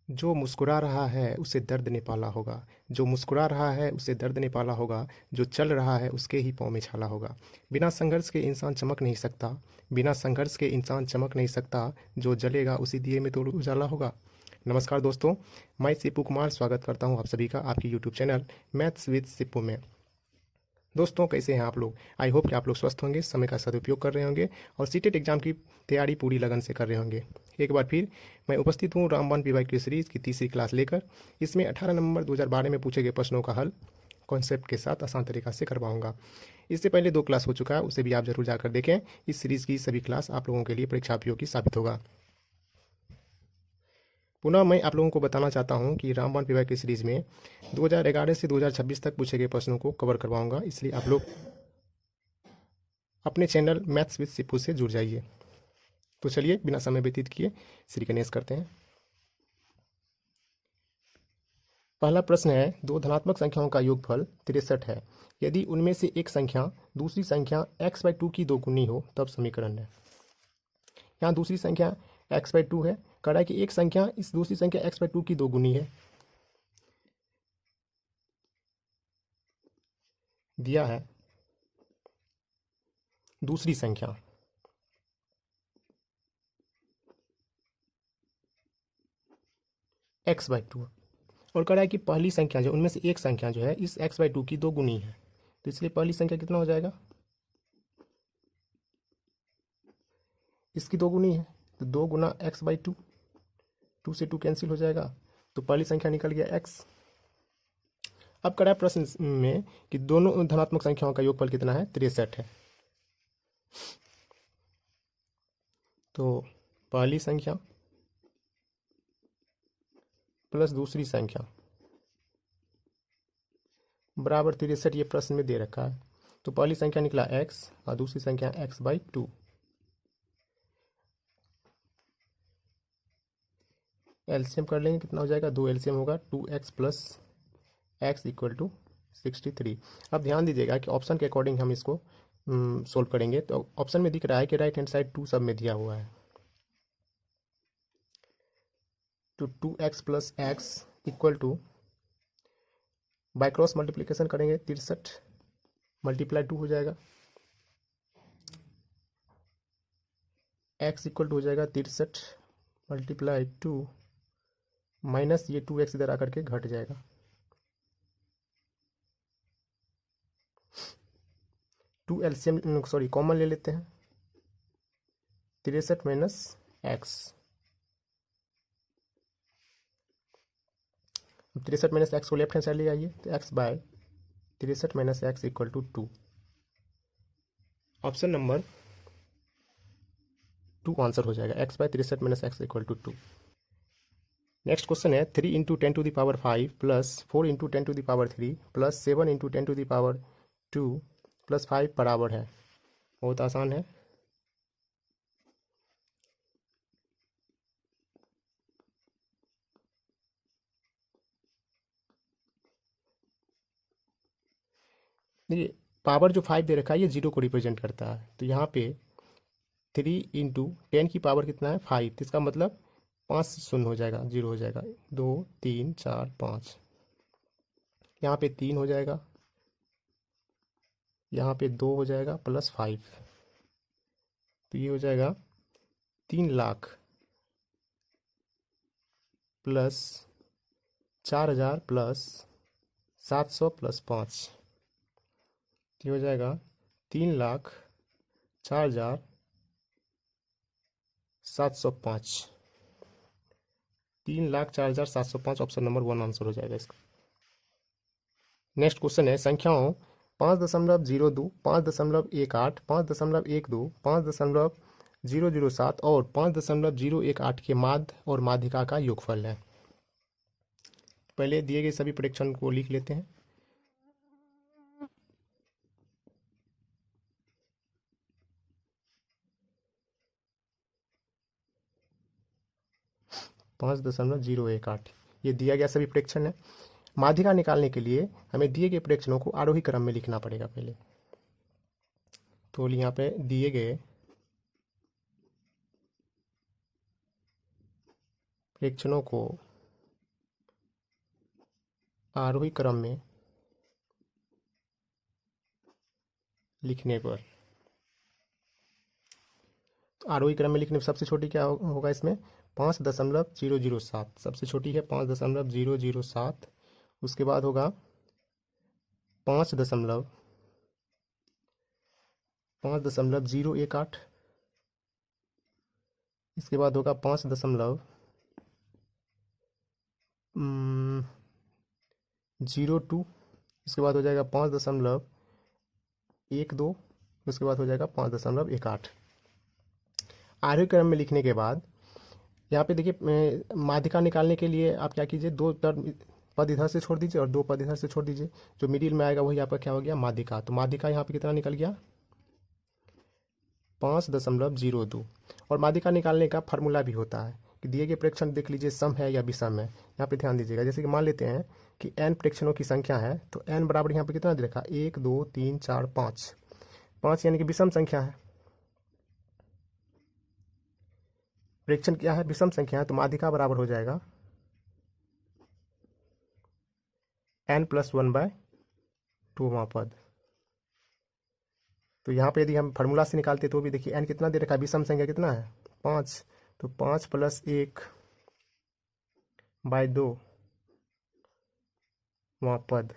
जो मुस्कुरा रहा है उसे दर्द ने पाला होगा। जो मुस्कुरा रहा है उसे दर्द ने पाला होगा। जो चल रहा है उसके ही पाँव में छाला होगा। बिना संघर्ष के इंसान चमक नहीं सकता। बिना संघर्ष के इंसान चमक नहीं सकता। जो जलेगा उसी दिए में तो उजाला होगा। नमस्कार दोस्तों, मैं सिप्पू कुमार स्वागत करता हूं आप सभी का आपकी YouTube channel maths with Sippu में। दोस्तों, कैसे हैं आप लोग? आई होप कि आप लोग स्वस्थ होंगे, समय का सदुपयोग कर रहे होंगे और सीटेट एग्जाम की तैयारी पूरी लगन से कर रहे होंगे। एक बार फिर मैं उपस्थित हूँ रामबाण पीवाई की सीरीज़ की तीसरी क्लास लेकर। इसमें 18 नवंबर 2012 में पूछे गए प्रश्नों का हल कॉन्सेप्ट के साथ आसान तरीका से करवाऊंगा। इससे पहले 2 क्लास हो चुका है, उसे भी आप जरूर जाकर देखें। इस सीरीज़ की सभी क्लास आप लोगों के लिए परीक्षा उपयोगी साबित होगा। पुनः मैं आप लोगों को बताना चाहता हूं कि रामबाण पीवाई की सीरीज़ में 2011 से 2026 तक पूछे गए प्रश्नों को कवर करवाऊंगा, इसलिए आप लोग अपने चैनल मैथ्स विद सिप्पू से जुड़ जाइए। तो चलिए बिना समय व्यतीत किए श्री गणेश करते हैं। पहला प्रश्न है, दो धनात्मक संख्याओं का योगफल 63 है। यदि उनमें से एक संख्या दूसरी संख्या x/2 की दोगुनी हो तब समीकरण है। यहाँ दूसरी संख्या x/2 है, कह रहा है कि एक संख्या इस दूसरी संख्या x/2 की दोगुनी है। दिया है दूसरी संख्या x/2 और कह रहा है कि पहली संख्या जो उनमें से एक संख्या जो है इस x/2 की दोगुनी है। तो इसलिए पहली संख्या कितना हो जाएगा? इसकी दोगुनी है, तो 2 गुना x/2, 2 से 2 कैंसिल हो जाएगा, तो पहली संख्या निकल गया x। अब कह रहा है प्रश्न में कि दोनों धनात्मक संख्याओं का योगफल कितना है? 63 है। तो पहली संख्या प्लस दूसरी संख्या बराबर 63, ये प्रश्न में दे रखा है। तो पहली संख्या निकला x और दूसरी संख्या x/2। एलसीएम कर लेंगे, कितना हो जाएगा? 2 एलसीएम होगा, 2x plus x equal to 63। अब ध्यान दीजिएगा कि ऑप्शन के अकॉर्डिंग हम इसको सोल्व करेंगे। तो ऑप्शन में दिख रहा है कि राइट हैंड साइड 2 सब में दिया हुआ है। तो 2x plus x equal to, by cross multiplication करेंगे 63 मल्टीप्लाई 2 हो जाएगा, x इक्वल टू हो जाएगा 63 मल्टीप्लाई 2 माइनस ये 2x इधर आकर के घट जाएगा। 2 एलसीएम सॉरी कॉमन ले लेते हैं, 63 माइनस एक्स। 63 माइनस एक्स को लेफ्ट हैंड साइड ले आइए, तो x by 63 minus x equal to 2। Option number 2 answer हो जाएगा, x by 63 minus x equal to 2। Next question है, 3 into 10 to the power 5 plus 4 into 10 to the power 3 plus 7 into 10 to the power 2 plus 5 बराबर है। बहुत आसान है। देखिए, power जो 5 दे रखा है ये 0 को रिप्रेजेंट करता है। तो यहाँ पे 3 इंटू 10 की पावर कितना है? 5। तो इसका मतलब 5 शून्य हो जाएगा, 0 हो जाएगा। 2 3 4 5, यहाँ पे 3 हो जाएगा, यहाँ पे 2 हो जाएगा प्लस 5, तो ये हो जाएगा 3 लाख प्लस 4,000 प्लस 700 प्लस 5, ये हो जाएगा 3,04,705। 3,04,705 ऑप्शन नंबर 1 आंसर हो जाएगा इसका। नेक्स्ट क्वेश्चन है, संख्याओं 5.02, 5.18, 5.12, 5.007 और 5.018 के माध्य और माध्यिका का योगफल है। पहले दिए गए सभी प्रेक्षण को लिख लेते हैं। पाँच दशमलव जीरो एक आठ ये दिया गया सभी प्रेक्षण है। माध्यिका निकालने के लिए हमें दिए गए प्रेक्षणों को आरोही क्रम में लिखना पड़ेगा पहले। तो यहाँ पे दिए गए प्रेक्षणों को आरोही क्रम में लिखने पर, तो आरोही क्रम में लिखने पर सबसे छोटी क्या होगा इसमें 5.007, सबसे छोटी है 5.007। उसके बाद होगा 5.018। इसके बाद होगा 5.02। इसके बाद हो जाएगा 5.12। उसके बाद हो जाएगा 5.18। आरोही क्रम में लिखने के बाद यहाँ पे देखिए माध्यिका निकालने के लिए आप क्या कीजिए, दो पद इधर से छोड़ दीजिए और दो पद इधर से छोड़ दीजिए, जो मिडिल में आएगा वही आपका क्या हो गया माध्यिका। तो माध्यिका यहाँ पे कितना निकल गया 5.02। और माध्यिका निकालने का फार्मूला भी होता है कि दिए गए प्रेक्षण देख लीजिए सम है या विषम है। यहाँ पे ध्यान दीजिएगा, जैसे कि मान लेते हैं कि n प्रेक्षणों की संख्या है, तो n बराबर यहाँ पे कितना दे रखा 1 2 3 4 5, 5 यानी कि विषम संख्या है। प्रेक्षण क्या है विषम संख्या है, तो माध्यिका बराबर हो जाएगा n+1/2वां पद। तो यहाँ पे यदि हम फार्मूला से निकालते तो भी देखिए n कितना दे रखा है, विषम संख्या कितना है 5, तो 5 + 1/2वां पद,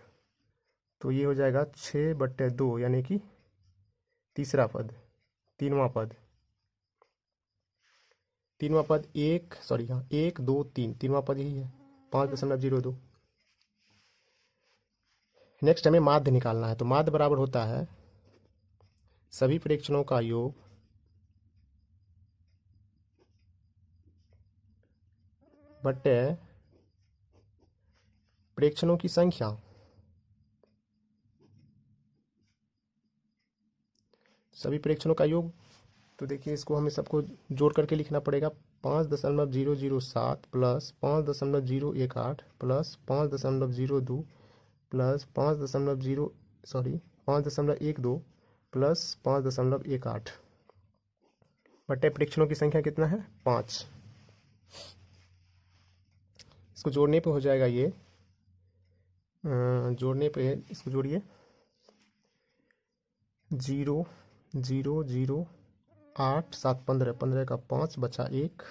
तो ये हो जाएगा 6/2 यानी कि तीसरा पद, तीनवां पद। तीनवां पद 1 2 3, तीनवां पद यही है 5.02। नेक्स्ट हमें माध्य निकालना है, तो माध्य बराबर होता है सभी प्रेक्षणों का योग बटे प्रेक्षणों की संख्या। सभी प्रेक्षणों का योग, तो देखिए इसको हमें सबको जोड़ करके लिखना पड़ेगा 5.007 प्लस 5.018 प्लस 5.02 प्लस 5.12 प्लस 5.18 बटे प्रेक्षणों की संख्या कितना है 5। इसको जोड़ने पे हो जाएगा ये, जोड़ने पे इसको जोड़िए 0 0 0 8 7 15, 15 का 5 बचा 1,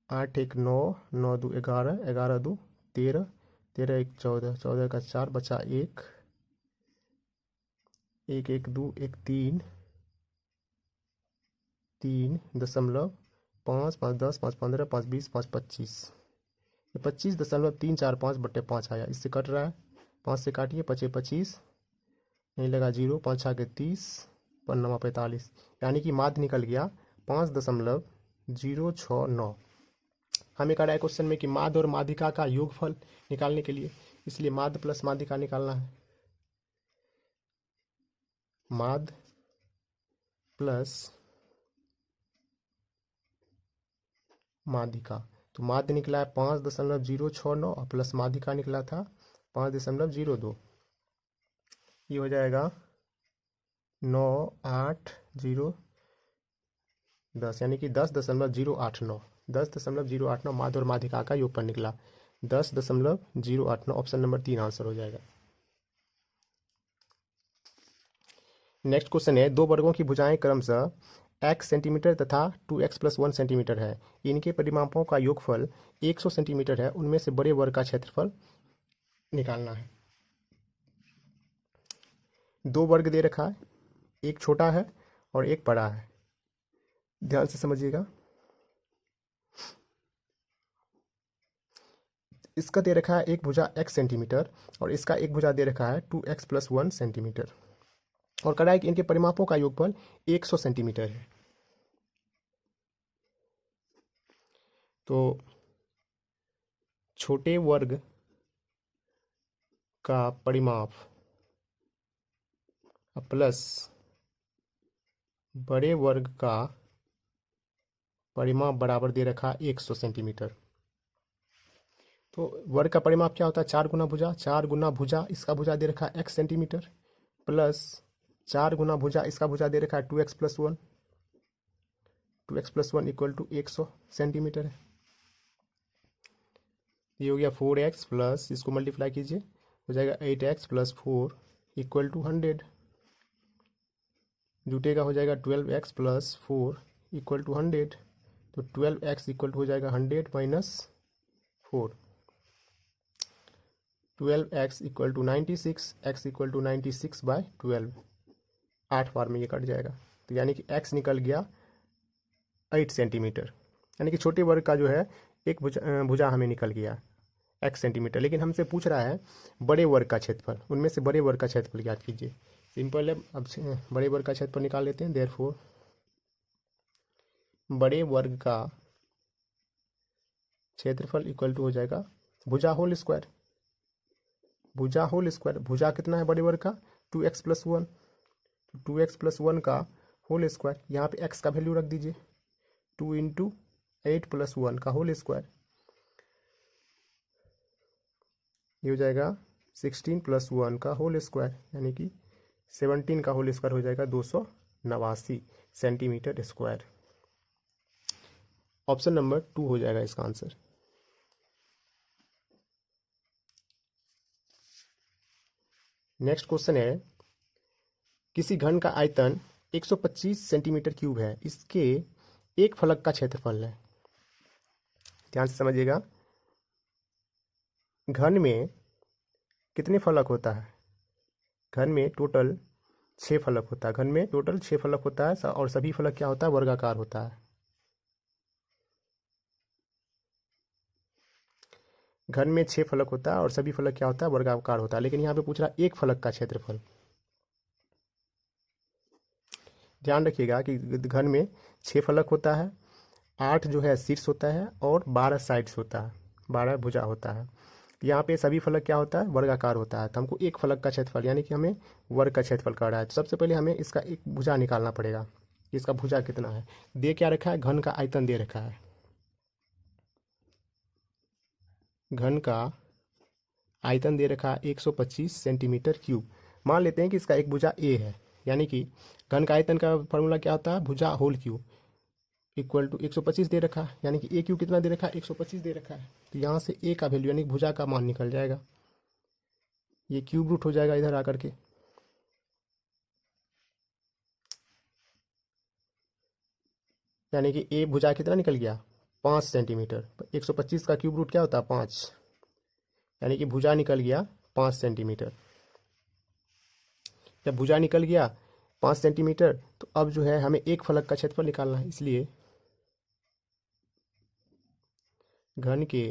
8 1 9, 9 2 11, 11 2 13, 13 1 14, 14 का 4 बचा 1, 1 1 2 1 3, 3.5 5 10 5 15 5 20 5 25, 25.345/5 आया। इससे कट रहा है, 5 से काटिए 25 25, नहीं लगा 0, 5 6 के 30, 5 45, यानी कि माध्य निकल गया 5.069। हमें कहा है क्वेश्चन में कि माध्य और माध्यिका का योगफल निकालने के लिए, इसलिए माध्य प्लस माध्यिका निकालना है। माध्य प्लस माध्यिका, तो माध्य निकला है 5.069 और प्लस माध्यिका निकला था 5.02। ये हो जाएगा 9 8 0 10, यानी कि 10.089, 10.089 माध्य और माध्यिका का योगफल निकला 10.089। ऑप्शन नंबर 3 आंसर हो जाएगा। नेक्स्ट क्वेश्चन है, दो वर्गों की भुजाएं क्रमशः x सेंटीमीटर तथा 2x + 1 सेंटीमीटर है। इनके परिमापों का योगफल 100 सेंटीमीटर है। उनमें से बड़े वर्ग का क्षेत्रफल निकालना है। दो वर्ग दे रखा है, एक छोटा है और एक बड़ा है। ध्यान से समझिएगा। इसका दे रखा है एक भुजा x सेंटीमीटर और इसका एक भुजा दे रखा है 2x + 1 सेंटीमीटर, और कहा है कि इनके परिमापों का योगफल 100 सेंटीमीटर है। तो छोटे वर्ग का परिमाप प्लस बड़े वर्ग का परिमाप बराबर दे रखा 100 सेंटीमीटर। तो वर्ग का परिमाप क्या होता है 4 गुना भुजा, 4 गुना भुजा, इसका भुजा दे रखा x सेंटीमीटर, प्लस 4 गुना भुजा, इसका भुजा दे रखा है 2x + 1, 2x + 1 = 100 सेंटीमीटर है। ये हो गया 4x प्लस, इसको मल्टीप्लाई कीजिए, हो जाएगा 8x प्लस 4 इक्वल टू 100। जुटेगा हो जाएगा 12x प्लस 4 इक्वल टू 100। तो 12x इक्वल टू हो जाएगा 100 minus 4। 12x equal to 96, x equal to 96/12। 8 बार में ये कट जाएगा, तो यानी कि x निकल गया 8 सेंटीमीटर। यानी कि छोटे वर्ग का जो है एक भुजा हमें निकल गया x सेंटीमीटर। लेकिन हमसे पूछ रहा है बड़े वर्ग का क्षेत्रफल, उनमें से बड़े वर्ग का क्षेत्रफल ज्ञात कीजिए। सिंपल है, अब बड़े वर्ग का क्षेत्रफल निकाल लेते हैं। देयरफॉर बड़े वर्ग का क्षेत्रफल इक्वल टू हो जाएगा भुजा होल स्क्वायर। भुजा होल स्क्वायर, भुजा कितना है बड़े वर्ग का 2x प्लस 1, 2x प्लस 1 का होल स्क्वायर। यहाँ पे x का वैल्यू रख दीजिए, 2 इंटू 8 प्लस 1 का होल स्क्वायर। ये हो जाएगा 16 प्लस 1 का होल स्क्वायर, यानी कि 17 का होल स्क्वायर हो जाएगा 289 सेंटीमीटर स्क्वायर। ऑप्शन नंबर 2 हो जाएगा इसका आंसर। नेक्स्ट क्वेश्चन है, किसी घन का आयतन 125 सेंटीमीटर क्यूब है, इसके एक फलक का क्षेत्रफल है। ध्यान से समझिएगा, घन में कितने फलक होता है? घन में टोटल 6 फलक होता है। घन में टोटल 6 फलक होता है और सभी फलक क्या होता है? वर्गाकार होता है। घन में 6 फलक होता है और सभी फलक क्या होता है? वर्गाकार होता है। लेकिन यहाँ पे पूछ रहा है एक फलक का क्षेत्रफल। ध्यान रखिएगा कि घन में 6 फलक होता है, 8 जो है शीर्ष होता है और 12 साइड्स होता है, 12 भुजा होता है। यहाँ पे सभी फलक क्या होता है? वर्गाकार होता है। तो हमको एक फलक का क्षेत्रफल यानी कि हमें वर्ग का क्षेत्रफल कर रहा है। तो सबसे पहले हमें इसका एक भुजा निकालना पड़ेगा। इसका भुजा कितना है? दे क्या रखा है? घन का आयतन दे रखा है। घन का आयतन दे रखा है 125 सेंटीमीटर क्यूब। मान लेते हैं कि इसका एक भुजा ए है, यानी कि घन का आयतन का फॉर्मूला क्या होता है? भुजा होल क्यूब इक्वल टू 125 दे रखा है, यानी कि ए क्यू कितना दे रखा है? 125 दे रखा है। तो यहाँ से ए का वैल्यू यानी भुजा का मान निकल जाएगा, ये क्यूब रूट हो जाएगा इधर आकर के। यानी कि ए भुजा कितना निकल गया? 5 सेंटीमीटर। 125 का क्यूब रूट क्या होता है? 5, यानी कि भुजा निकल गया 5 सेंटीमीटर। जब भुजा निकल गया 5 सेंटीमीटर, तो अब जो है हमें एक फलक का क्षेत्रफल निकालना है। इसलिए घन के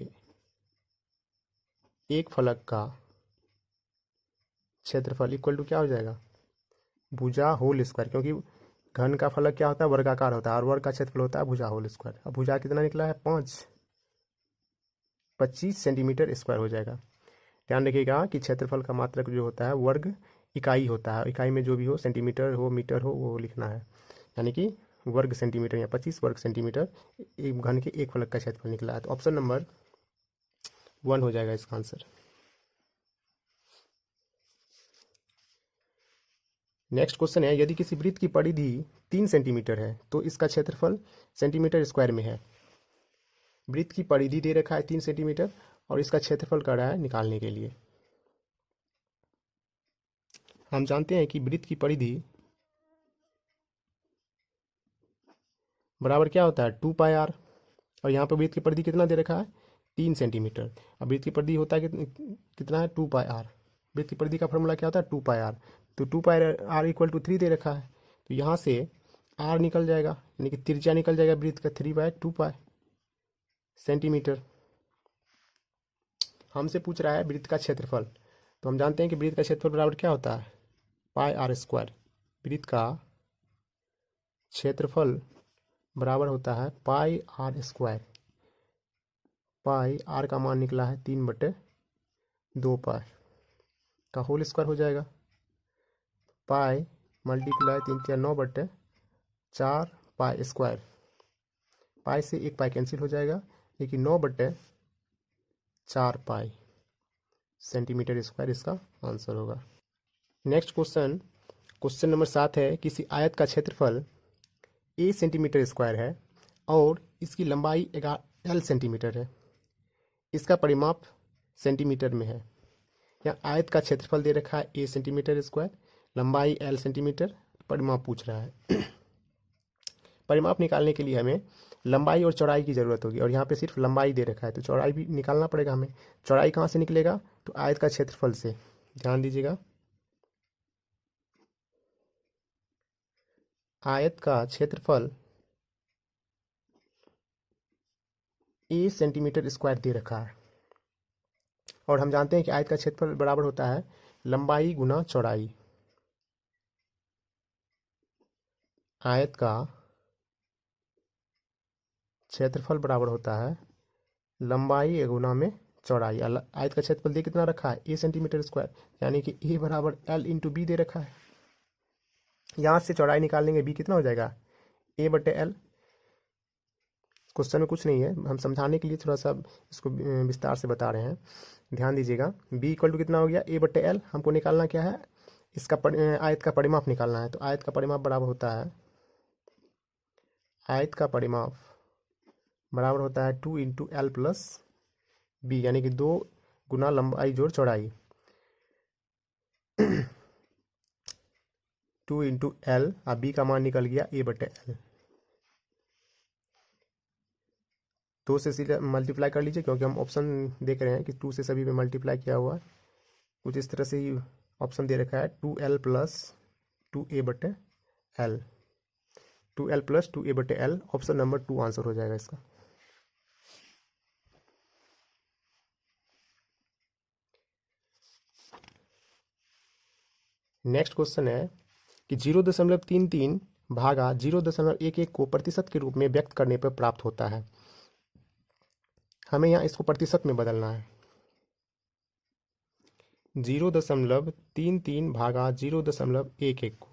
एक फलक का क्षेत्रफल इक्वल टू क्या हो जाएगा? भुजा होल स्क्वायर, क्योंकि घन का फलक क्या होता है? वर्गाकार होता है और वर्ग का क्षेत्रफल होता है भुजा होल स्क्वायर। अब भुजा कितना निकला है? 25 सेंटीमीटर स्क्वायर हो जाएगा। ध्यान रखिएगा कि क्षेत्रफल का मात्रक जो होता है वर्ग इकाई होता है। इकाई में जो भी हो, सेंटीमीटर हो, मीटर हो, वो लिखना है। यानी कि वर्ग सेंटीमीटर या 25 वर्ग सेंटीमीटर एक घन के एक फलक का क्षेत्रफल निकला है। तो ऑप्शन नंबर 1 हो जाएगा इसका आंसर। नेक्स्ट क्वेश्चन है, यदि किसी वृत्त की परिधि 3 सेंटीमीटर है तो इसका क्षेत्रफल सेंटीमीटर स्क्वायर में है। वृत्त की परिधि दे रखा है 3 सेंटीमीटर और इसका क्षेत्रफल कर रहा है निकालने के लिए। हम जानते हैं कि वृत्त की परिधि बराबर क्या होता है? 2πr। और यहाँ पर वृत्त की परिधि कितना दे रखा है? 3 सेंटीमीटर। अब वृत्त की परिधि होता है कितना है? 2πr। वृत्त की परिधि का फॉर्मूला क्या होता है? 2πr। तो 2πr इक्वल टू 3 दे रखा है, तो यहाँ से r निकल जाएगा, यानी कि त्रिज्या निकल जाएगा वृत्त का 3/2π सेंटीमीटर। हमसे पूछ रहा है वृत्त का क्षेत्रफल, तो हम जानते हैं कि वृत्त का क्षेत्रफल बराबर क्या होता है? πr²। वृत्त का क्षेत्रफल बराबर होता है πr²। पाई आर का मान निकला है 3/2π का होल स्क्वायर हो जाएगा। पाई मल्टीप्लाई 3×9/4π²। पाई से एक पाई कैंसिल हो जाएगा, लेकिन 9/4π सेंटीमीटर स्क्वायर इसका आंसर होगा। नेक्स्ट क्वेश्चन, क्वेश्चन नंबर 7 है, किसी आयत का क्षेत्रफल a सेंटीमीटर स्क्वायर है और इसकी लंबाई 11 सेंटीमीटर है। इसका परिमाप सेंटीमीटर में है। यहाँ आयत का क्षेत्रफल दे रखा है a सेंटीमीटर स्क्वायर, लंबाई l सेंटीमीटर, परिमाप पूछ रहा है। परिमाप निकालने के लिए हमें लंबाई और चौड़ाई की ज़रूरत होगी और यहाँ पे सिर्फ लंबाई दे रखा है, तो चौड़ाई भी निकालना पड़ेगा हमें। चौड़ाई कहाँ से निकलेगा? तो आयत का क्षेत्रफल से। ध्यान दीजिएगा, आयत का क्षेत्रफल a सेंटीमीटर स्क्वायर दे रखा है और हम जानते हैं कि आयत का क्षेत्रफल बराबर होता है लंबाई गुना चौड़ाई। आयत का क्षेत्रफल बराबर होता है लंबाई गुना में चौड़ाई। आयत का क्षेत्रफल दे कितना रखा है? a सेंटीमीटर स्क्वायर, यानी कि a बराबर l इंटू बी दे रखा है। यहाँ से चौड़ाई निकालेंगे, b कितना हो जाएगा? a बटे l। क्वेश्चन में कुछ नहीं है, हम समझाने के लिए थोड़ा सा इसको विस्तार से बता रहे हैं। ध्यान दीजिएगा, b इक्वल टू कितना हो गया? a बटे l। हमको निकालना क्या है? इसका आयत का परिमाप निकालना है। तो आयत का परिमाप बराबर होता है, आयत का परिमाप बराबर होता है 2 इंटू एल प्लस बी, यानी कि 2 गुना लंबाई जोड़ चौड़ाई। 2 इंटू एल, अब बी का मान निकल गया a बटे l। 2 से सीधे मल्टीप्लाई कर लीजिए, क्योंकि हम ऑप्शन देख रहे हैं कि 2 से सभी पे मल्टीप्लाई किया हुआ है। कुछ इस तरह से ही ऑप्शन दे रखा है 2l प्लस 2a बटे l। 2l प्लस 2a बटे l, ऑप्शन नंबर 2 आंसर हो जाएगा इसका। नेक्स्ट क्वेश्चन है कि 0.33 भागा 0.11 को प्रतिशत के रूप में व्यक्त करने पर प्राप्त होता है। हमें यहाँ इसको प्रतिशत में बदलना है। 0.33 भागा 0.11 को,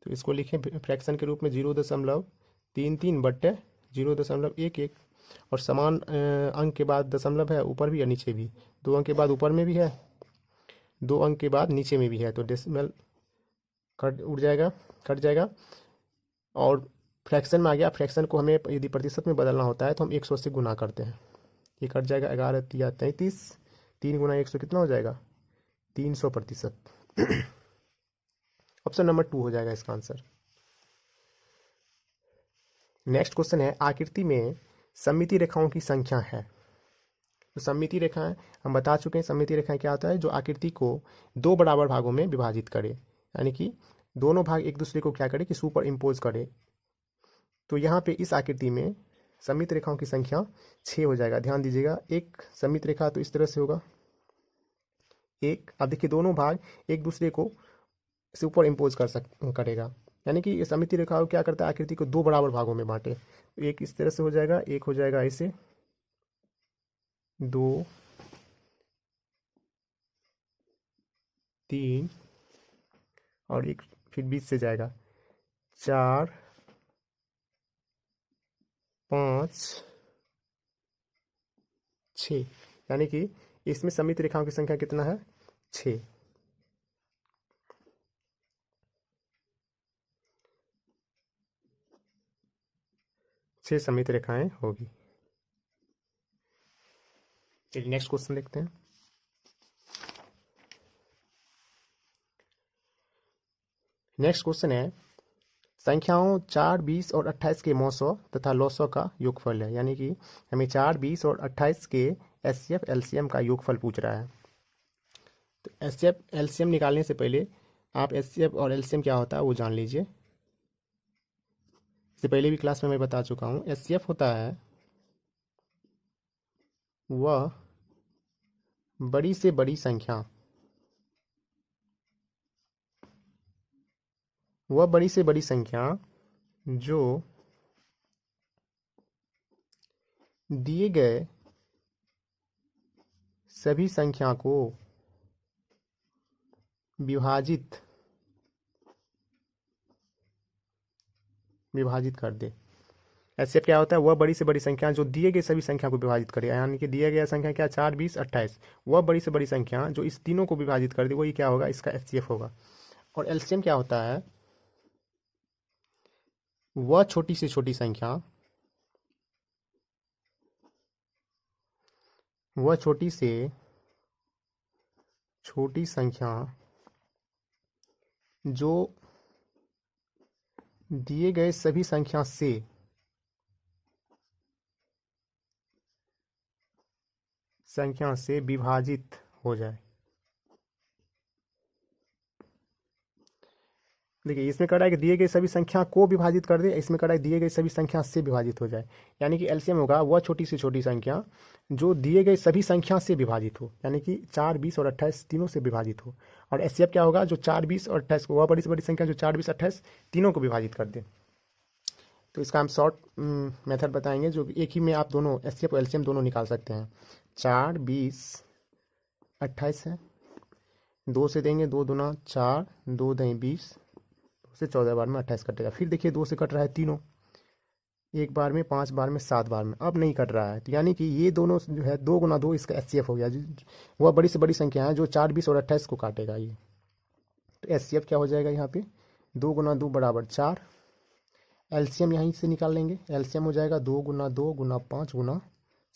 तो इसको लिखें फ्रैक्शन के रूप में 0.33 बट्टे 0.11, और समान अंक के बाद दशमलव है ऊपर भी और नीचे भी। 2 अंक के बाद ऊपर में भी है, 2 अंक के बाद नीचे में भी है, तो डेसिमल कट जाएगा और फ्रैक्शन में आ गया। फ्रैक्शन को हमें यदि प्रतिशत में बदलना होता है तो हम 100 से गुना करते हैं। ये कट जाएगा, 11 तिया 33, 3 गुना 100 कितना हो जाएगा? 300%। ऑप्शन नंबर 2 हो जाएगा इसका आंसर। नेक्स्ट क्वेश्चन है, आकृति में सममिति रेखाओं की संख्या है। तो सममिति रेखाएं हम बता चुके हैं। सममिति रेखाएं क्या होता है? जो आकृति को 2 बराबर भागों में विभाजित करे, यानी कि दोनों भाग एक दूसरे को क्या करे कि सुपर इम्पोज करे। तो यहाँ पे इस आकृति में सममित रेखाओं की संख्या 6 हो जाएगा। ध्यान दीजिएगा, एक सममित रेखा तो इस तरह से होगा एक। अब देखिए, दोनों भाग एक दूसरे को सुपर इम्पोज करेगा, यानी कि सममिति रेखा क्या करता है? आकृति को 2 बराबर भागों में बांटे। तो एक इस तरह से हो जाएगा, एक हो जाएगा ऐसे 2 3, और एक फिर बीच से जाएगा 4 5 6, यानी कि इसमें सममित रेखाओं की संख्या कितना है? 6। छह सममित रेखाएं होगी। चलिए नेक्स्ट क्वेश्चन देखते हैं। नेक्स्ट क्वेश्चन है, संख्याओं 4, 20 और 28 के मौसौ तथा लौसौ का योगफल है, यानी कि हमें 4, 20 और 28 के एचसीएफ एलसीएम का योगफल पूछ रहा है। तो एचसीएफ एलसीएम निकालने से पहले आप एचसीएफ और एलसीएम क्या होता है वो जान लीजिए। इससे पहले भी क्लास में मैं बता चुका हूँ। एचसीएफ होता है वह बड़ी से बड़ी संख्या, वह बड़ी से बड़ी संख्या जो दिए गए सभी संख्या को विभाजित कर दे। ऐसे क्या होता है? वह बड़ी से बड़ी संख्या जो दिए गए सभी संख्या को विभाजित करे, यानी कि दिया गया संख्या क्या? 4, 20, 28। वह बड़ी से बड़ी संख्या जो इस तीनों को विभाजित कर दे, वही क्या होगा? इसका एचसीएफ होगा। और एलसीएम क्या होता है? वह छोटी से छोटी संख्या वह छोटी से छोटी संख्या जो दिए गए सभी संख्या से विभाजित हो जाए। देखिए इसमें कह रहा है कि दिए गए सभी संख्या को विभाजित कर दे, इसमें कह रहा है दिए गए सभी संख्या से विभाजित हो जाए। यानी कि एलसीएम होगा वह छोटी से छोटी संख्या जो दिए गए सभी संख्या से विभाजित हो, यानी कि 4, 20 और 28 तीनों से विभाजित हो। और एचसीएफ क्या होगा, जो 4, 20 और 28 को, वह बड़ी से बड़ी संख्या जो 4, 20, 28 तीनों को विभाजित कर दे। तो इसका हम शॉर्ट मेथड बताएंगे, जो एक ही में आप दोनों एचसीएफ और एलसीएम दोनों निकाल सकते हैं। 4, 20, 28 है, 2 से देंगे, 2 दूना 4, 2 दही 20 से 14 बार में 28 कटेगा। फिर देखिए 2 से कट रहा है तीनों, एक बार में, 5 बार में, 7 बार में, अब नहीं कट रहा है। तो यानी कि ये दोनों जो है 2 गुना 2 इसका एचसीएफ हो गया। वह बड़ी से बड़ी संख्या है जो 4, 20 और 28 को काटेगा ये। तो एचसीएफ क्या हो जाएगा यहाँ पे, 2 गुना 2 बराबर 4। एलसीएम यहीं से निकाल लेंगे, एलसीएम हो जाएगा 2 गुना 2 गुना 5 गुना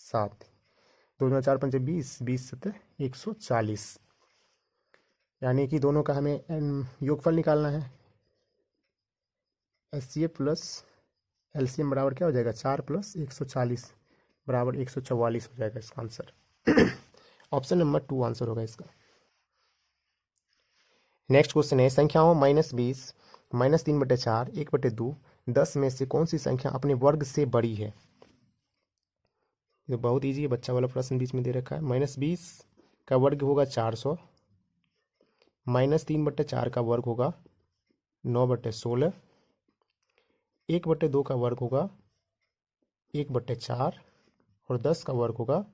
7, 2 गुना 4 5 20, 20 7 140। यानी कि दोनों का हमें योगफल निकालना है। एचसीएफ प्लस एलसीएम बराबर क्या हो जाएगा, 4 + 140 बराबर 144 हो जाएगा इसका आंसर। ऑप्शन नंबर 2 आंसर होगा इसका। नेक्स्ट क्वेश्चन है, संख्याओं -20, -3/4, 1/2, 10 में से कौन सी संख्या अपने वर्ग से बड़ी है। ये बहुत ईजी है, बच्चा वाला प्रश्न बीच में दे रखा है। -20 का वर्ग होगा 400, -3/4 का वर्ग होगा 9/16, 1/2 का वर्ग होगा 1/4 और 10 का वर्ग होगा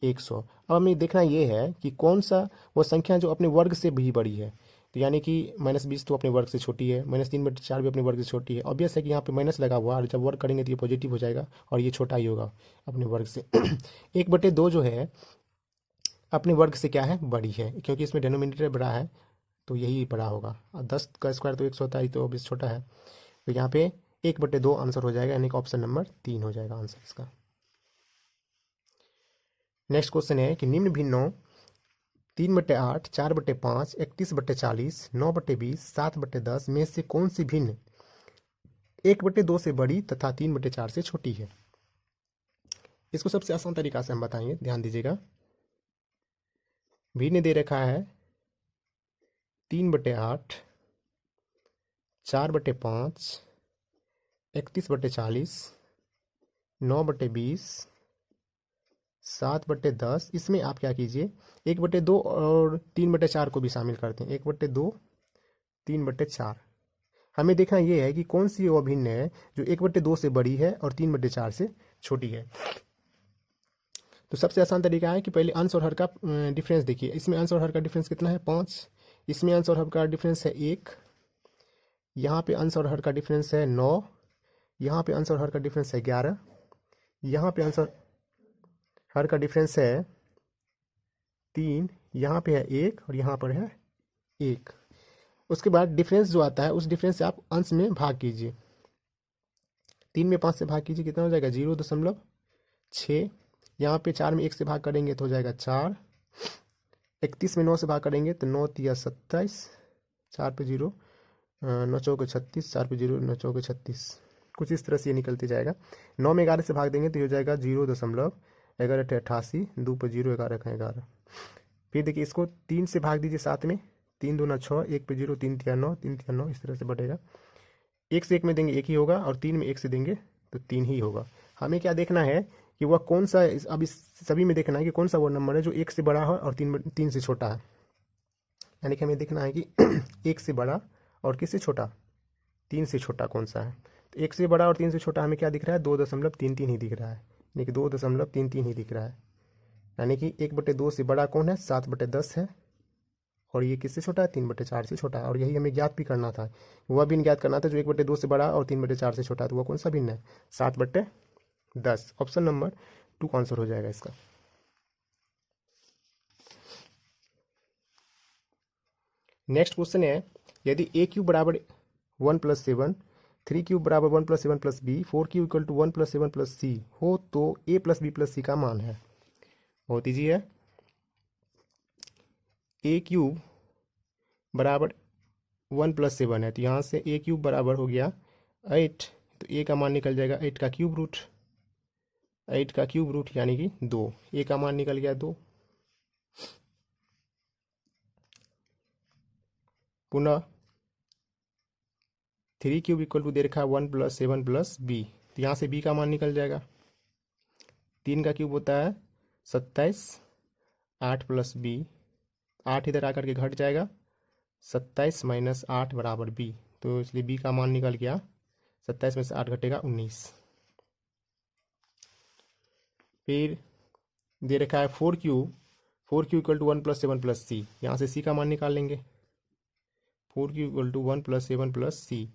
100। अब हमें देखना ये है कि कौन सा वो संख्या जो अपने वर्ग से भी बड़ी है। तो यानी कि -20 तो अपने वर्ग से छोटी है, -3/4 भी अपने वर्ग से छोटी है। ऑब्वियस है कि यहाँ पे माइनस लगा हुआ, और जब वर्ग करेंगे तो ये पॉजिटिव हो जाएगा और ये छोटा ही होगा अपने वर्ग से। 1/2 जो है अपने वर्ग से क्या है, बड़ी है, क्योंकि इसमें डिनोमिनेटर बड़ा है तो यही बड़ा होगा। और 10 का स्क्वायर तो 100 होता है, तो ऑब्वियस छोटा है। तो यहाँ पे 1/2 आंसर हो जाएगा, यानी कि ऑप्शन नंबर 3 हो जाएगा आंसर इसका। नेक्स्ट क्वेश्चन है कि निम्न भिन्नों 3/8, 4/5, 31/40, 9/20, 7/10 में से कौन सी भिन्न 1/2 से बड़ी तथा 3/4 से छोटी है। इसको सबसे आसान तरीका से हम बताएंगे, ध्यान दीजिएगा। भिन्न दे रखा है 3/8, 4/5, 31/40, 9/20, 7/10। इसमें आप क्या कीजिए, 1/2 और 3/4 को भी शामिल करते हैं। 1/2, 3/4। हमें देखना ये है कि कौन सी वो भिन्न है जो 1/2 से बड़ी है और 3/4 से छोटी है। तो सबसे आसान तरीका है कि पहले अंश और हर का डिफरेंस देखिए। इसमें अंश और हर का डिफरेंस कितना है, 5। इसमें अंश और हर का डिफरेंस है 1। यहाँ पे अंश और हर का डिफरेंस है 9। यहाँ पे अंश और हर का डिफरेंस है 11। यहाँ पे अंश और हर का डिफरेंस है 3। यहाँ पे है 1 और यहाँ पर है 1। उसके बाद डिफरेंस जो आता है उस डिफरेंस से आप अंश में भाग कीजिए। 3 में 5 से भाग कीजिए, कितना हो जाएगा, 0.6। यहाँ पे 4 में 1 से भाग करेंगे तो हो जाएगा 4। 31 में 9 से भाग करेंगे तो 9 तिया 27, 4 पे 0, 9 चौके 36, 4 पे 0, 9 चौके 36। कुछ इस तरह से ये निकलते जाएगा। 9 में 11 से भाग देंगे तो ये हो जाएगा 0.11 88, 2 पे 0, 11 का 11। फिर देखिए इसको 3 से भाग दीजिए 7 में, 3 दूना 6, 1 पे 0, 3 तिया 9, 3 तिया 9, इस तरह से बढ़ेगा। 1 से 1 में देंगे 1 ही होगा, और 3 में 1 से देंगे तो 3 ही होगा। हमें क्या देखना है कि वह कौन सा, अब इस सभी में देखना है कि कौन सा वो नंबर है जो 1 से बड़ा है और 3 से छोटा है। यानी कि हमें देखना है कि 1 से बड़ा और किससे छोटा, 3 से छोटा कौन सा है। तो 1 से बड़ा और 3 से छोटा हमें क्या दिख रहा है, 2.33 ही दिख रहा है, यानी कि 2.33 ही दिख रहा है। यानी कि 1/2 से बड़ा कौन है, 7/10 है, और ये किससे छोटा है, 3/4 से छोटा है। और यही हमें ज्ञात भी करना था, वह भिन्न ज्ञात करना था जो 1/2 से बड़ा और 3/4 से छोटा है। तो वह कौन सा भिन्न है, 7/10। ऑप्शन नंबर 2 आंसर हो जाएगा इसका। नेक्स्ट क्वेश्चन है, यदि a³ बराबर 1 + 7, 3³ बराबर 1 + 7 + b, 4³ = 1 + 7 + c हो तो a + b + c का मान है। बहुत ईजी है। ए क्यूब बराबर 1+7 है, तो यहाँ से ए क्यूब बराबर हो गया 8, तो ए का मान निकल जाएगा 8 का क्यूब रूट, 8 का क्यूब रूट यानी कि 2, ए का मान निकल गया 2। पुनः 3 क्यूब इक्वल टू दे रखा है 1+7 प्लस बी, तो यहाँ से बी का मान निकल जाएगा, 3 का क्यूब होता है 27, 8 प्लस बी, 8 इधर आकर के घट जाएगा, 27 माइनस 8 बराबर बी, तो इसलिए बी का मान निकल गया 27 में से 8 घटेगा 19। फिर दे रखा है 4 cube equal to 1+7 plus C, यहाँ से सी का मान निकाल लेंगे। 4 cube equal to 1+7 plus C,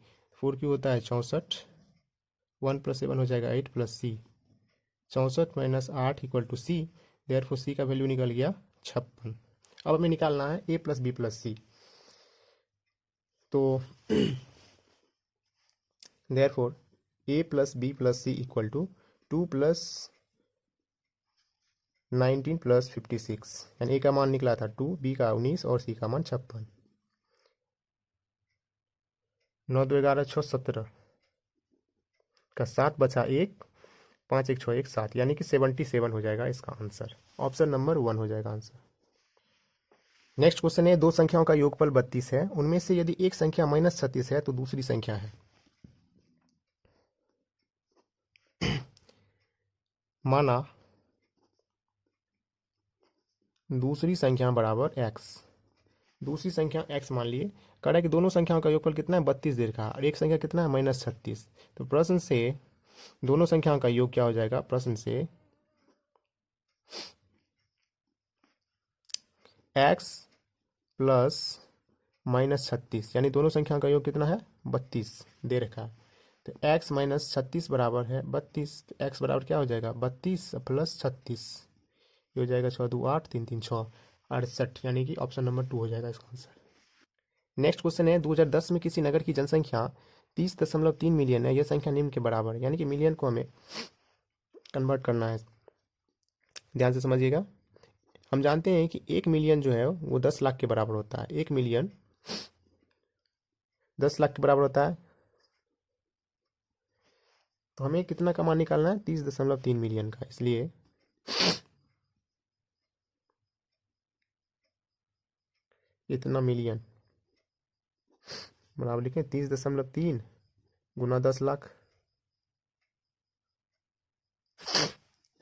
4 cube होता है 64, 1+7 हो जाएगा 8 plus C, 64 minus 8 equal to C, therefore C का वैल्यू निकल गया 56। अब हमें निकालना है A plus B plus C, तो therefore A plus B plus C equal to 2 plus 19 plus 56, यानी ए का मान निकला था 2, बी का 19 और सी का मान 56। 9 2 11 6 17 का 7 बचा 1, 5 1 6 1 7, यानी कि 77 हो जाएगा इसका आंसर। ऑप्शन नंबर 1 हो जाएगा आंसर। नेक्स्ट क्वेश्चन है, दो संख्याओं का योगफल 32 है, उनमें से यदि एक संख्या -36 है तो दूसरी संख्या है। माना दूसरी संख्या बराबर x, दूसरी संख्या x मान लिए, कह रहा है कि दोनों संख्याओं का योगफल कितना है 32 दे रखा है, और एक संख्या कितना है -36, तो प्रश्न से दोनों संख्याओं का योग क्या हो जाएगा, प्रश्न से x प्लस -36, यानी दोनों संख्याओं का योग कितना है 32 दे रखा है, तो x -36 बराबर है 32, तो x बराबर क्या हो जाएगा 32 प्लस 36, ये हो जाएगा 6 2 8 3 3 6 68, यानी कि ऑप्शन नंबर 2 हो जाएगा इसका आंसर। नेक्स्ट क्वेश्चन है, 2010 में किसी नगर की जनसंख्या 30.3 मिलियन है, यह संख्या निम्न के बराबर है, यानी कि मिलियन को हमें कन्वर्ट करना है, ध्यान से समझिएगा। हम जानते हैं कि 1 मिलियन जो है वो 10 लाख के बराबर होता है, 1 मिलियन 10 लाख के बराबर होता है, तो हमें कितना का मान निकालना है 30.3 मिलियन का, इसलिए इतना मिलियन बराबर लिखें 30.3 गुना 10 लाख,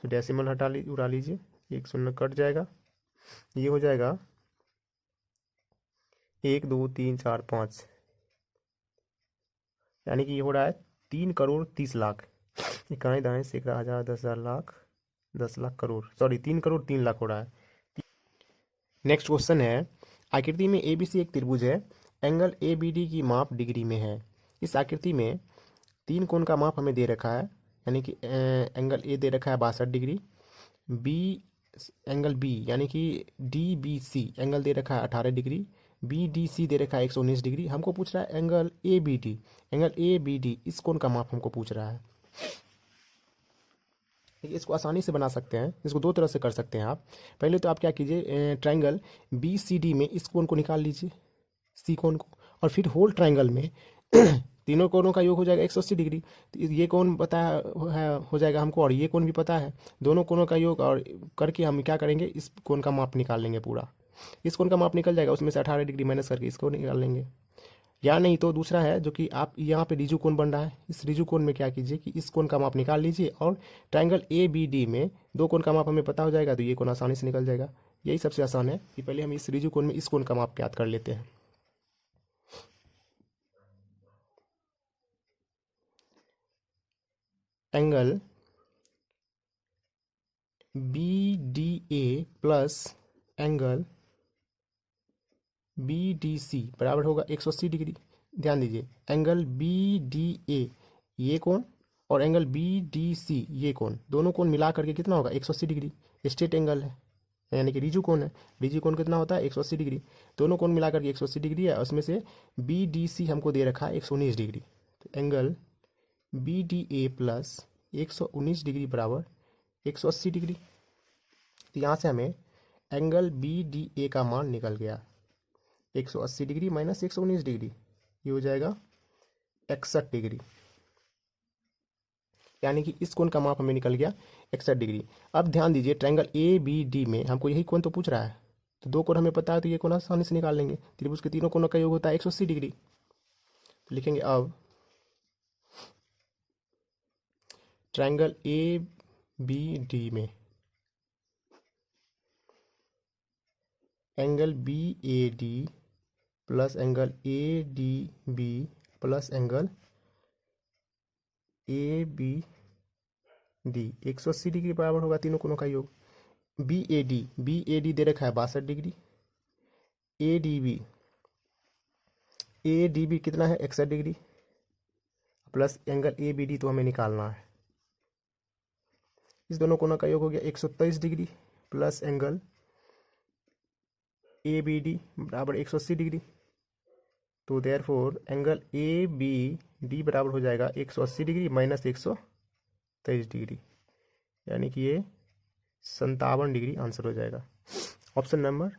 डेसिमल उड़ा लीजिए, 1 शून्य कट जाएगा, ये हो जाएगा 1 2 3 4 5, यानी कि ये हो रहा है 3 करोड़ 30 लाख, इकाई दाएं सैकड़ा हजार 10,000 लाख 10 लाख करोड़, सॉरी 3 करोड़ 3 लाख हो रहा है। नेक्स्ट क्वेश्चन है, आकृति में ABC एक त्रिभुज है, एंगल ABD की माप डिग्री में है, इस आकृति में तीन कोण का माप हमें दे रखा है, यानी कि एंगल A दे रखा है 62 डिग्री, एंगल B यानी कि DBC एंगल दे रखा है 18 डिग्री, BDC दे रखा है 119 डिग्री, हमको पूछ रहा है एंगल ABD, इस कोण का माप हमको पूछ रहा है। इसको आसानी से बना सकते हैं, इसको दो तरह से कर सकते हैं आप। पहले तो आप क्या कीजिए, ट्रायंगल BCD में इस कोण को निकाल लीजिए, सी कोण को, और फिर होल ट्रायंगल में तीनों कोणों का योग हो जाएगा 180 डिग्री, तो ये कोण पता है हो जाएगा हमको, और ये कोण भी पता है, दोनों कोणों का योग और करके हम क्या करेंगे, इस कोण का माप निकाल लेंगे पूरा, इस कोण का माप निकल जाएगा, उसमें से 18 डिग्री माइनस करके इसको निकाल लेंगे। या नहीं तो दूसरा है जो कि आप यहाँ पे रिजु कोण बन रहा है, इस रिजु कोण में क्या कीजिए कि इस कोण का माप निकाल लीजिए, और ट्रायंगल ABD में दो कोण का माप हमें पता हो जाएगा, तो ये कोण आसानी से निकल जाएगा। यही सबसे आसान है कि पहले हम इस रिजु कोण में इस कोण का माप ज्ञात कर लेते हैं। Angle BDA plus angle BDC बराबर होगा 180 डिग्री। ध्यान दीजिए, एंगल BDA ये कोण और एंगल BDC ये कोण, दोनों कोण मिला करके कितना होगा 180 डिग्री, स्ट्रेट एंगल है, यानी कि रिजु कोण है, रिजु कोण कितना होता है 180 डिग्री, दोनों कोण मिला करके 180 डिग्री है, उसमें से BDC हमको दे रखा है 119 डिग्री, तो एंगल BDA प्लस 119 डिग्री बराबर 180 डिग्री। तो यहाँ से हमें एंगल बी डी ए का मान निकल गया 180 डिग्री माइनस 119 डिग्री, ये हो जाएगा 61 डिग्री, यानी कि इस कोण का माप हमें निकल गया 61 डिग्री। अब ध्यान दीजिए ट्रायंगल ए बी डी में हमको यही कोण तो पूछ रहा है, तो दो कोण हमें पता है तो ये कोण आसानी से निकाल लेंगे। त्रिभुज के तीनों कोणों का योग होता है 180 डिग्री। तो लिखेंगे अब ट्रायंगल ए बी डी में angle B A D plus angle A D B plus angle A B D 180 degree बराबर होगा तीनों कोणों का योग। बी ए डी दे रखा है 62 डिग्री, ए डी बी कितना है 61 degree, plus angle A B D तो हमें निकालना है। इस दोनों कोणों का योग हो गया 123 degree plus angle A B D बराबर 180 डिग्री। तो therefore angle A B D बराबर हो जाएगा 180 डिग्री माइनस 123 डिग्री, यानी कि ये 57 डिग्री आंसर हो जाएगा। ऑप्शन नंबर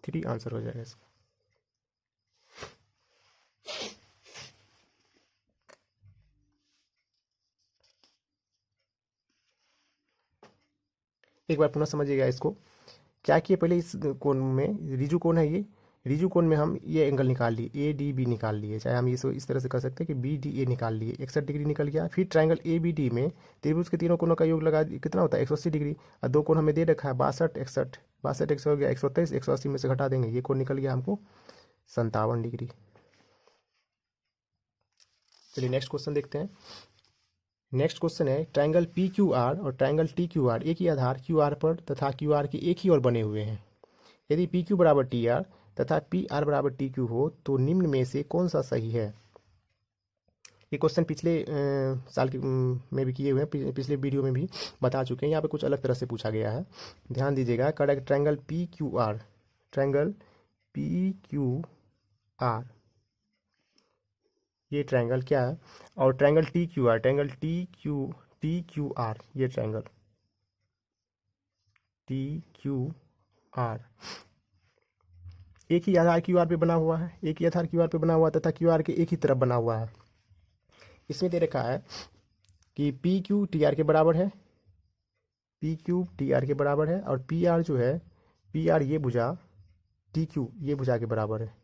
3 आंसर हो जाएगा इसका। एक बार पुनः समझिएगा इसको। क्या किए पहले इस कोण में रिजु कोण है, ये रिजु कोण में हम ये एंगल निकाल लिए ए डी बी निकाल लिए, चाहे हम इस तरह से कर सकते हैं कि बी डी ए निकाल लिए 61 डिग्री निकल गया। फिर ट्रायंगल ए बी डी में त्रिभुज के तीनों कोणों का योग लगा कितना होता है 180 डिग्री, और दो कोण हमें दे रखा है 62 हो गया 123, 180 में से घटा देंगे ये कोण निकल गया हमको 57 डिग्री। चलिए नेक्स्ट क्वेश्चन देखते हैं। नेक्स्ट क्वेश्चन है ट्रायंगल पी क्यू आर और ट्रायंगल टी क्यू आर एक ही आधार क्यू आर पर तथा क्यू आर के एक ही ओर बने हुए हैं। यदि पी क्यू बराबर टी आर तथा पी आर बराबर टी क्यू हो तो निम्न में से कौन सा सही है। ये क्वेश्चन पिछले साल में भी किए हुए हैं, पिछले वीडियो में भी बता चुके हैं। यहाँ पे कुछ अलग तरह से पूछा गया है, ध्यान दीजिएगा। Correct triangle P Q R, triangle P Q R ये ट्रायंगल क्या है, और triangle T Q R, triangle T Q R ये ट्रायंगल टी क्यू आर एक ही आधार क्यू आर पे बना हुआ है, एक ही आधार क्यू आर पे बना हुआ तथा क्यू आर के एक ही तरफ बना हुआ है। इसमें दे रखा है कि पी क्यू टी आर के बराबर है, पी क्यू टी आर के बराबर है, और पी आर जो है पी आर ये भुजा टी क्यू ये भुजा के बराबर है।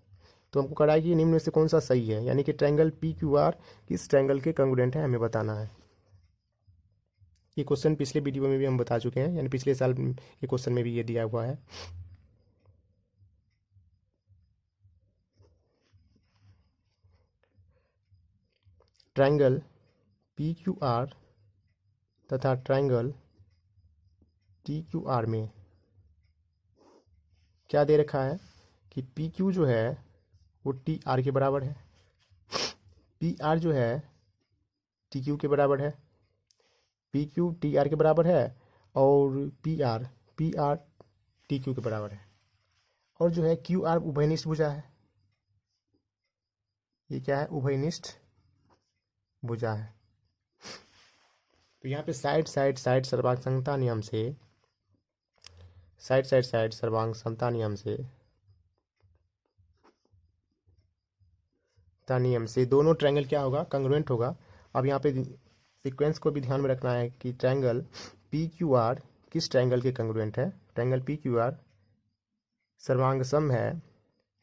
तो हमको कराया कि निम्न में से कौन सा सही है, यानी कि ट्रायंगल पी क्यू आर किस ट्रायंगल के कंग्रुएंट है हमें बताना है। ये क्वेश्चन पिछले वीडियो में भी हम बता चुके हैं, यानी पिछले साल ये क्वेश्चन में भी ये दिया हुआ है। ट्रायंगल पी क्यू आर तथा ट्रायंगल टी क्यू आर में क्या दे रखा है कि पी क्यू जो है वो टी आर के बराबर है, पी आर जो है टी क्यू के बराबर है, पी क्यू टी आर के बराबर है, और पी आर टी क्यू के बराबर है, और जो है क्यू आर उभयनिष्ठ भुजा है। ये क्या है, उभयनिष्ठ भुजा है। तो यहाँ पे साइड सर्वांग समता नियम से साइड सर्वांग समता नियम से दोनों ट्रायंगल क्या होगा, कंग्रुएंट होगा। अब यहाँ पे सीक्वेंस को भी ध्यान में रखना है कि ट्रायंगल पी क्यू आर किस ट्रायंगल के कंग्रुएंट है। ट्रायंगल पी क्यू आर सर्वांग सम है,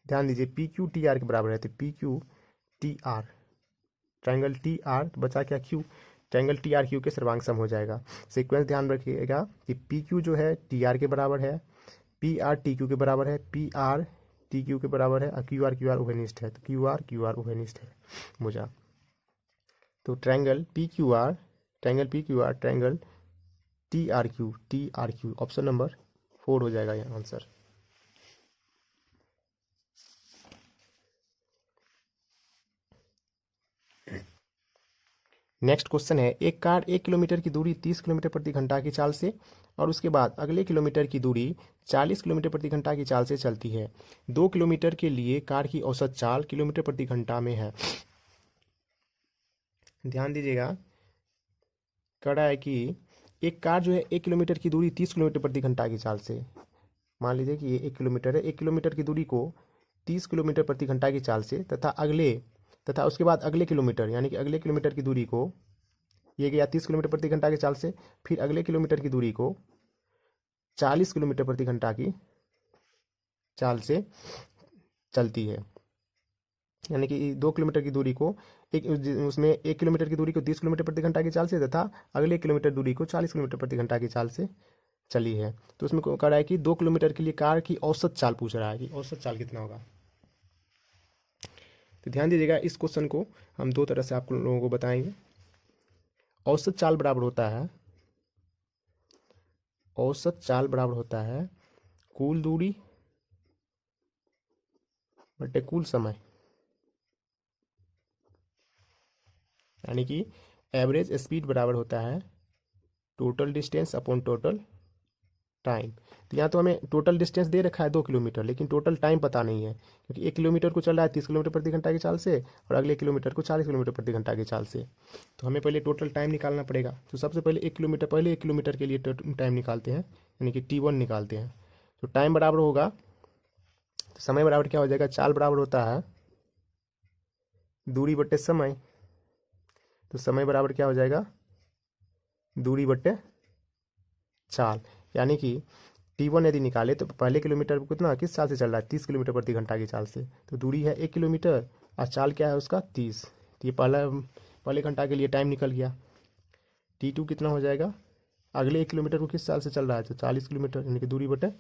ध्यान दीजिए पी क्यू टी आर के बराबर है, तो P Q T R triangle T R बचा क्या Q, triangle T R Q के सर्वांग सम हो जाएगा। सीक्वेंस ध्यान रखिएगा कि पी क्यू जो है टी आर के बराबर है, पी आर टी क्यू के बराबर है, पी आर टी क्यू के बराबर है, और क्यू आर उभयनिष्ठ है, तो क्यू आर उभयनिष्ठ है भुजा। तो triangle P Q R triangle T R Q option number 4 हो जाएगा यहाँ आंसर। नेक्स्ट क्वेश्चन है एक कार 1 किलोमीटर की दूरी 30 किलोमीटर प्रति घंटा की चाल से और उसके बाद अगले किलोमीटर की दूरी 40 किलोमीटर प्रति घंटा की चाल से चलती है। 2 किलोमीटर के लिए कार की औसत चाल किलोमीटर प्रति घंटा में है। ध्यान दीजिएगा, कह रहा है कि एक कार जो है 1 किलोमीटर की दूरी 30 किलोमीटर प्रति घंटा की चाल से, मान लीजिए कि ये 1 किलोमीटर है, 1 किलोमीटर की दूरी को 30 किलोमीटर प्रति घंटा की चाल से तथा उसके बाद अगले किलोमीटर यानी कि अगले किलोमीटर की दूरी को, ये गया 30 किलोमीटर प्रति घंटा की चाल से, फिर अगले किलोमीटर की दूरी को 40 किलोमीटर प्रति घंटा की चाल से चलती है। यानी कि 2 किलोमीटर की दूरी को उसमें 1 किलोमीटर की दूरी को 30 किलोमीटर प्रति घंटा की चाल से तथा अगले किलोमीटर दूरी को 40 किलोमीटर प्रति घंटा की चाल से चली है। तो उसमें कह रहा है कि 2 किलोमीटर के लिए कार की औसत चाल पूछ रहा है कि औसत चाल कितना होगा। तो ध्यान दीजिएगा, इस क्वेश्चन को हम दो तरह से आप लोगों को बताएंगे। औसत चाल बराबर होता है कुल दूरी बटे कुल समय, यानी कि एवरेज स्पीड बराबर होता है total distance upon total time. तो यहाँ तो हमें टोटल डिस्टेंस दे रखा है 2 किलोमीटर, लेकिन टोटल टाइम पता नहीं है, क्योंकि 1 किलोमीटर को चल रहा है 30 किलोमीटर प्रति घंटा की चाल से और अगले किलोमीटर को 40 किलोमीटर प्रति घंटा की चाल से। तो हमें पहले टोटल टाइम निकालना पड़ेगा। तो सबसे पहले 1 किलोमीटर के लिए टाइम निकालते हैं, यानी कि T1 निकालते हैं। तो टाइम बराबर होगा, तो समय बराबर क्या हो जाएगा, चाल बराबर होता है दूरी बटे समय। तो समय बराबर क्या हो जाएगा, दूरी बटे चाल। यानी कि T1 यदि निकाले तो पहले किलोमीटर कितना किस चाल से चल रहा है, 30 किलोमीटर प्रति घंटा की चाल से। तो दूरी है 1 किलोमीटर और चाल क्या है उसका 30। तो ये पहले घंटा के लिए टाइम निकल गया। T2 कितना हो जाएगा, अगले 1 किलोमीटर को किस चाल से चल रहा है, तो 40 किलोमीटर, यानी कि दूरी बटे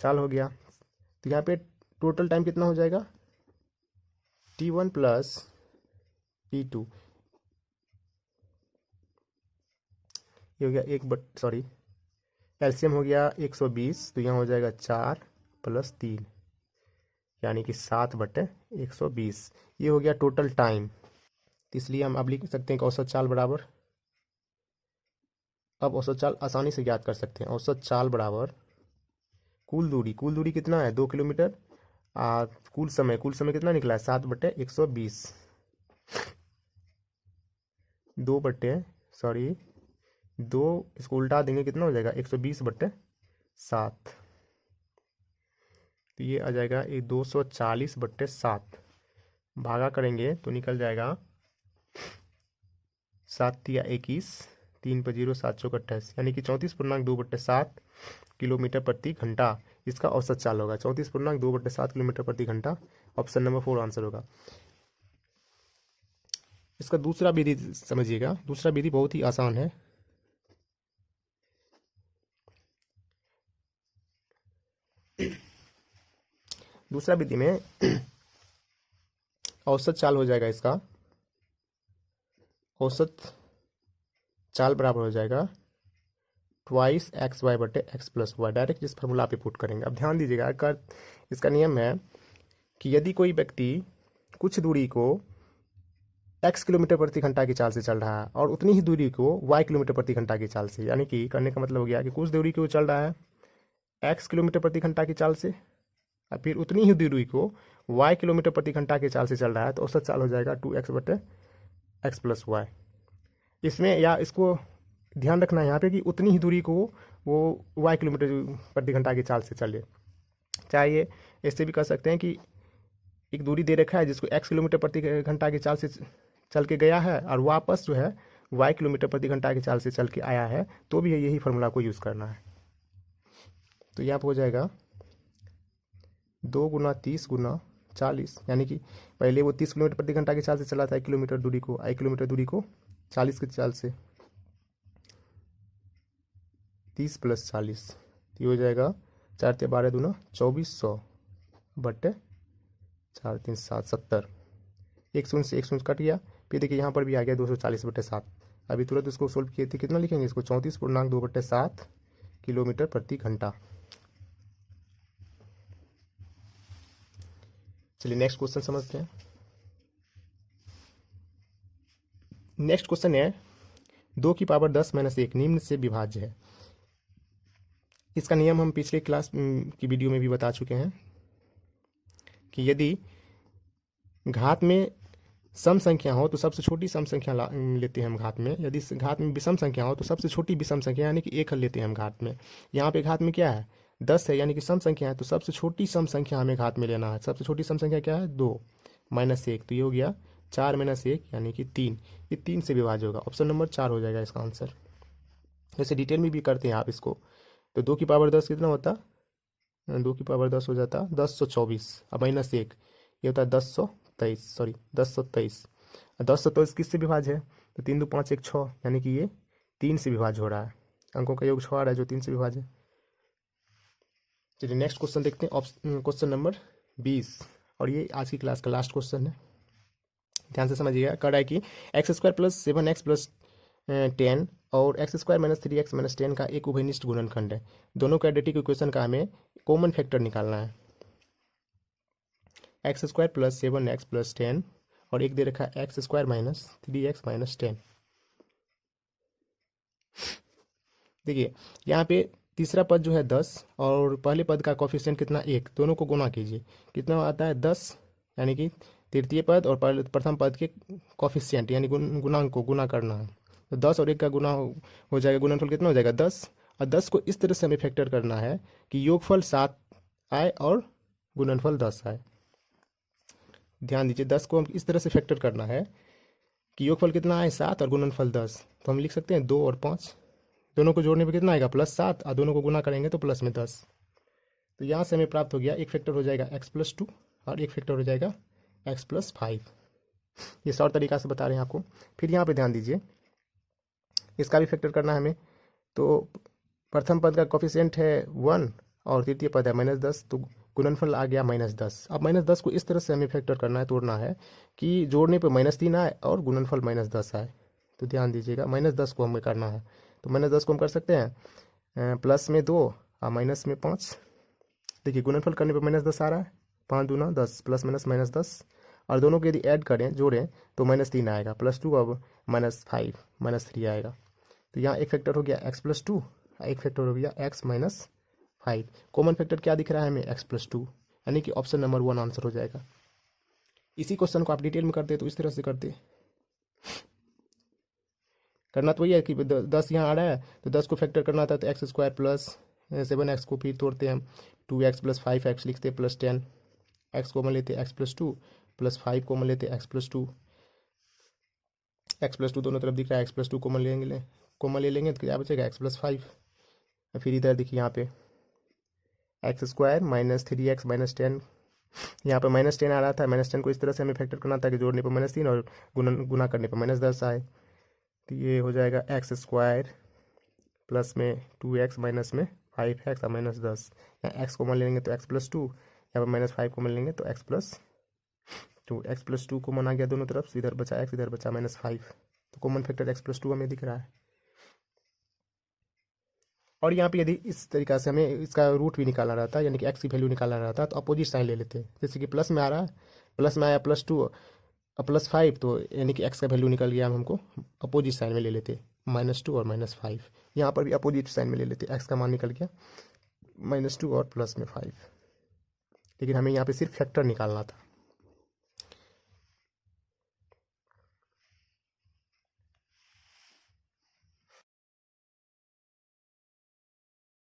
चाल हो गया। तो यहाँ पे टोटल टाइम कितना हो जाएगा, T1 प्लस T2, ये हो गया एलसीएम हो गया 120। तो यहाँ हो जाएगा 4 + 3, यानी कि 7/120। ये हो गया टोटल टाइम। तो इसलिए हम अब लिख सकते हैं कि औसत चाल बराबर, अब औसत चाल आसानी से ज्ञात कर सकते हैं। औसत चाल बराबर कुल दूरी कितना है 2 किलोमीटर, कुल समय कितना निकला है 7/120। 2 इसको उल्टा देंगे कितना हो जाएगा 120/7। तो ये आ जाएगा 240/7, भागा करेंगे तो निकल जाएगा 7 × 21, 3 × 0 7 × 28, यानी कि 34.2/7 किलोमीटर प्रति घंटा इसका औसत चाल होगा। 34.2/7 किलोमीटर प्रति घंटा ऑप्शन नंबर 4 आंसर होगा। इसका दूसरा विधि समझिएगा, दूसरा विधि बहुत ही आसान है। दूसरा विधि में औसत चाल हो जाएगा, इसका औसत चाल बराबर हो जाएगा 2xy/x+y। डायरेक्ट इस फार्मूला पे पुट करेंगे। अब ध्यान दीजिएगा, अगर इसका नियम है कि यदि कोई व्यक्ति कुछ दूरी को x किलोमीटर प्रति घंटा की चाल से चल रहा है और उतनी ही दूरी को y किलोमीटर प्रति घंटा की चाल से, यानी कि करने का मतलब हो गया कि कुछ दूरी को चल रहा है x किलोमीटर प्रति घंटा की चाल से और फिर उतनी ही दूरी को y किलोमीटर प्रति घंटा की चाल से चल रहा है, तो औसत चाल हो जाएगा 2x/x+y। इसमें या इसको ध्यान रखना है यहाँ पे कि उतनी ही दूरी को वो y किलोमीटर प्रति घंटा की चाल से चले। चाहे ऐसे भी कर सकते हैं कि एक दूरी दे रखा है जिसको x किलोमीटर प्रति घंटा की चाल से चल के गया है और वापस जो है y किलोमीटर प्रति घंटा की चाल से चल के आया है, तो भी यही फार्मूला को यूज़ करना है। तो यहाँ पर हो जाएगा 2 × 30 × 40, यानी कि पहले वो 30 किलोमीटर प्रति घंटा की चाल से चला था 1 किलोमीटर दूरी को 40 की चाल से, 30 + 40, ये हो जाएगा 4 × 12 = 2400/4 3 7 70। 1 शून्य से 1 शून्य कट गया। फिर देखिए यहाँ पर भी आ गया 240/7। अभी तुरंत इसको सोल्व किए थे, कितना लिखेंगे इसको 34.2/7 किलोमीटर प्रति घंटा। चलिए नेक्स्ट क्वेश्चन समझते हैं। नेक्स्ट क्वेश्चन है 2 की पावर 10 - 1 निम्न से विभाज्य है। इसका नियम हम पिछले क्लास की वीडियो में भी बता चुके हैं कि यदि घात में सम संख्या हो तो सबसे छोटी सम संख्या लेते हैं हम घात में। यदि घात में विषम संख्या हो तो सबसे छोटी विषम संख्या यानी कि 1 लेते हैं हम घात में। यहाँ पे घात में क्या है 10 है, यानी कि सम संख्या है, तो सबसे छोटी सम संख्या हमें घात में लेना है। सबसे छोटी सम संख्या क्या है 2 माइनस 1, तो ये हो गया 4 माइनस 1 यानी कि 3। ये 3 से विभाज्य होगा, ऑप्शन नंबर 4 हो जाएगा इसका आंसर। वैसे डिटेल में भी करते हैं आप इसको, तो 2 की पावर 10 कितना होता, 2 की पावर 10 हो जाता 1024, अब माइनस 1 ये होता है 1023, सॉरी 1023। 1023 किससे विभाज्य है, तो 3 2 5 1 6, यानी कि ये 3 से विभाज्य हो रहा है। अंकों का योग 6 आ रहा है जो 3 से विभाज्य है। चलिए नेक्स्ट क्वेश्चन देखते हैं, क्वेश्चन नंबर 20, और ये आज की क्लास का लास्ट क्वेश्चन है, ध्यान से समझिएगा। कह रहा है कि x² + 7x + 10 और x² - 3x - 10 का एक उभयनिष्ठ गुणनखंड है। दोनों क्वाड्रेटिक इक्वेशन का हमें कॉमन फैक्टर निकालना है। x² + 7x + 10 और एक दे रखा है x² - 3x - 10। देखिए यहाँ पे तीसरा पद जो है 10 और पहले पद का कोफिशिएंट कितना 1, दोनों को गुना कीजिए, कितना आता है 10, यानी कि तृतीय पद और प्रथम पद के कोफिशिएंट यानी गुणांक को गुना करना है। तो 10 और 1 का गुना हो जाएगा, गुणनफल कितना हो जाएगा 10, और 10 को इस तरह से हमें फैक्टर करना है कि योगफल 7 आए और गुणनफल 10 आए। ध्यान दीजिए 10 को हम इस तरह से फैक्टर करना है कि योगफल कितना आए 7 और गुणनफल 10, तो हम लिख सकते हैं 2 और 5, दोनों को जोड़ने पे कितना आएगा +7 और दोनों को गुना करेंगे तो प्लस में 10। तो यहाँ से हमें प्राप्त हो गया, एक फैक्टर हो जाएगा x + 2 और एक फैक्टर हो जाएगा x + 5। ये शॉर्ट तरीका से बता रहे हैं आपको। फिर यहाँ पे ध्यान दीजिए इसका भी फैक्टर करना है हमें, तो प्रथम पद का कोफिशिएंट है 1 और तृतीय पद है -10, तो गुणनफल आ गया -10। अब -10 को इस तरह से हमें फैक्टर करना है, तोड़ना है कि जोड़ने पे -3 आए और गुणनफल -10 आए। तो ध्यान दीजिएगा -10 को हमें करना है, तो -10 को हम कर सकते हैं प्लस में 2 और माइनस में 5। देखिए गुणनफल करने पे -10 आ रहा है, 5 दूना 10 प्लस माइनस -10, और दोनों को यदि ऐड करें जोड़ें तो -3 आएगा, +2 अब -5 -3 आएगा। तो यहाँ एक फैक्टर हो गया x + 2, एक फैक्टर हो गया x - 5। कॉमन फैक्टर क्या दिख रहा है हमें x + 2, यानी कि ऑप्शन नंबर 1 आंसर हो जाएगा। इसी क्वेश्चन को आप डिटेल में करते तो इस तरह से करते, करना तो वही है कि 10 यहाँ आ रहा है तो 10 को फैक्टर करना था, तो x² + 7x को फिर तोड़ते हैं हम, 2x + 5x लिखते +10, x कॉमन लेते x + 2 + 5 कॉमन लेते x + 2, x + 2 दोनों तरफ दिख रहा है, x + 2 कॉमन ले लेंगे तो क्या बचेगा x + 5। फिर इधर देखिए यहाँ पे x² - 3x - 10, यहाँ पे -10 आ रहा था, -10 को इस तरह से हमें फैक्टर करना था कि जोड़ने पर -3 और गुना करने पर -10 आए। तो ये हो जाएगा x² प्लस में 2x माइनस में 5x और -10, यहाँ x कॉमन लेंगे तो x + 2, यहाँ पर -5 कॉमन लेंगे तो x + 2, x + 2 कॉमन आ गया दोनों तरफ, इधर बचा x, इधर बचा -5, तो कॉमन फैक्टर x + 2 हमें दिख रहा है। और यहाँ पे यदि इस तरीका से हमें इसका रूट भी निकालना रहता है, यानी कि x की वैल्यू निकालना रहता है, तो अपोजिट साइन ले लेते हैं। जैसे कि प्लस में आ रहा है, प्लस में आया +2 और +5, तो यानी कि x का वैल्यू निकल गया, हम हमको अपोजिट साइन में ले लेते -2 और -5। यहाँ पर भी अपोजिट साइन में ले लेते, x का मान निकल गया -2 और +5। लेकिन हमें यहाँ पे सिर्फ फैक्टर निकालना था।